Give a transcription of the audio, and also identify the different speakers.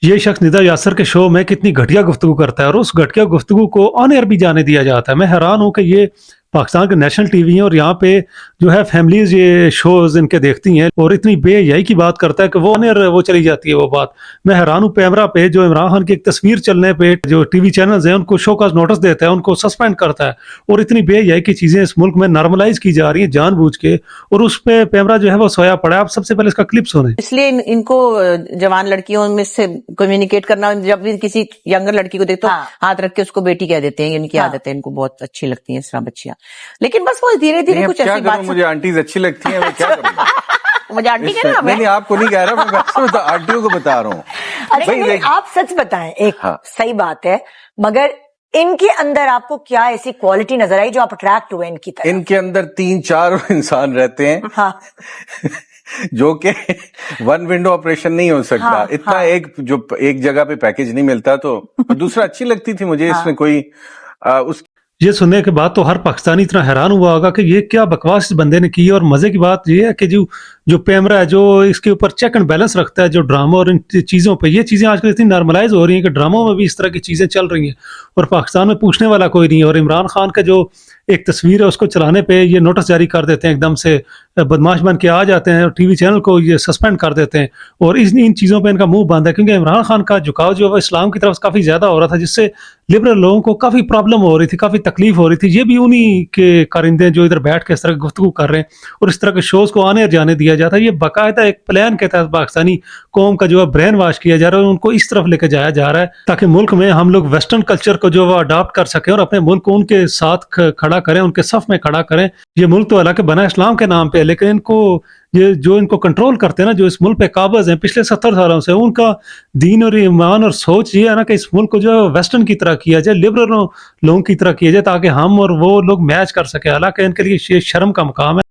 Speaker 1: ये शख्स निदा यासर के शो में कितनी घटिया गुफ्तगू करता है और उस घटिया गुफ्तगू को ऑन एयर भी जाने दिया जाता है। मैं हैरान हूँ कि ये पाकिस्तान के नेशनल टीवी है और यहाँ पे जो है फैमिलीज ये शोज इनके देखती हैं और इतनी बेहयाई की बात करता है कि वो ऑन एयर वो चली जाती है वो बात। मैं हैरान हूँ पैमरा पे जो इमरान खान की एक तस्वीर चलने पे जो टीवी चैनल्स हैं उनको शो का नोटिस देता है, उनको सस्पेंड करता है और इतनी बेहयाई की चीजें इस मुल्क में नॉर्मलाइज की जा रही है जानबूझ के और उस पे पैमरा जो है वो सोया पड़ा है। आप सबसे पहले इसका क्लिप सुने।
Speaker 2: इसलिए इनको जवान लड़कियों में से कम्युनिकेट करना, जब भी किसी यंगर लड़की को देखते हो हाथ रख के उसको बेटी कह देते हैं। इनकी आदतें इनको बहुत अच्छी लगती हैं इस तरह बच्चियां, लेकिन बस वो धीरे धीरे कुछ ऐसी बात।
Speaker 3: मुझे आंटीज अच्छी लगती हैं, मैं क्या करूं?
Speaker 2: मुझे आंटी कहना
Speaker 3: नहीं, आपको नहीं कह रहा, मैं तो आंटियों को बता रहा हूँ।
Speaker 4: नहीं, आप सच बताएं। एक सही बात है, मगर इनके अंदर आपको क्या ऐसी क्वालिटी नजर आई जो आप अट्रैक्ट हुए इनकी तरफ?
Speaker 3: इनके अंदर 3-4 इंसान रहते हैं।
Speaker 4: हाँ।
Speaker 3: जो कि वन विंडो ऑपरेशन नहीं हो सकता।
Speaker 4: हाँ,
Speaker 3: इतना
Speaker 4: हाँ।
Speaker 3: एक जगह पे पैकेज नहीं मिलता। तो दूसरा अच्छी लगती थी मुझे। इसमें कोई उस
Speaker 1: ये सुनने के बाद तो हर पाकिस्तानी इतना हैरान हुआ होगा कि ये क्या बकवास इस बंदे ने की। और मजे की बात ये है कि जो पैमरा है जो इसके ऊपर चेक एंड बैलेंस रखता है, जो ड्रामा और इन चीज़ों पे, ये चीज़ें आजकल इतनी नॉर्मलाइज हो रही हैं कि ड्रामों में भी इस तरह की चीज़ें चल रही हैं और पाकिस्तान में पूछने वाला कोई नहीं है। और इमरान खान का जो एक तस्वीर है उसको चलाने पे ये नोटिस जारी कर देते हैं, एकदम से बदमाश बन के आ जाते हैं और टीवी चैनल को ये सस्पेंड कर देते हैं। और इन चीज़ों पे इनका मुंह बंद है क्योंकि इमरान खान का झुकाव जो है इस्लाम की तरफ काफ़ी ज़्यादा हो रहा था, जिससे लिबरल लोगों को काफ़ी प्रॉब्लम हो रही थी, काफ़ी तकलीफ हो रही थी। ये भी उन्हीं के कारिंदे जो इधर बैठ के इस तरह की गुफ्तगू कर रहे हैं और इस तरह के शोज़ को आने जाने दिया जाता है। ये बाकायदा एक प्लान के तहत पाकिस्तानी कौम का जो है ब्रेन वॉश किया जा रहा है, उनको इस तरफ लेके जाया जा रहा है ताकि मुल्क में हम लोग वेस्टर्न कल्चर को जो वो अडॉप्ट कर सकें और अपने मुल्क को उनके साथ खड़ा करें, उनके सफ में खड़ा करें। ये मुल्क तो हालांकि बना इस्लाम के नाम पे है, लेकिन इनको ये जो इनको कंट्रोल करते हैं ना, जो इस मुल्क पे काबज हैं पिछले 70 सालों से, उनका दीन और ईमान और सोच ये है ना कि इस मुल्क को जो है वेस्टर्न की तरह किया जाए, लिबरल लोगों की तरह किया जाए ताकि हम और वो लोग मैच कर सके। हालांकि इनके लिए ये शर्म का मुकाम है।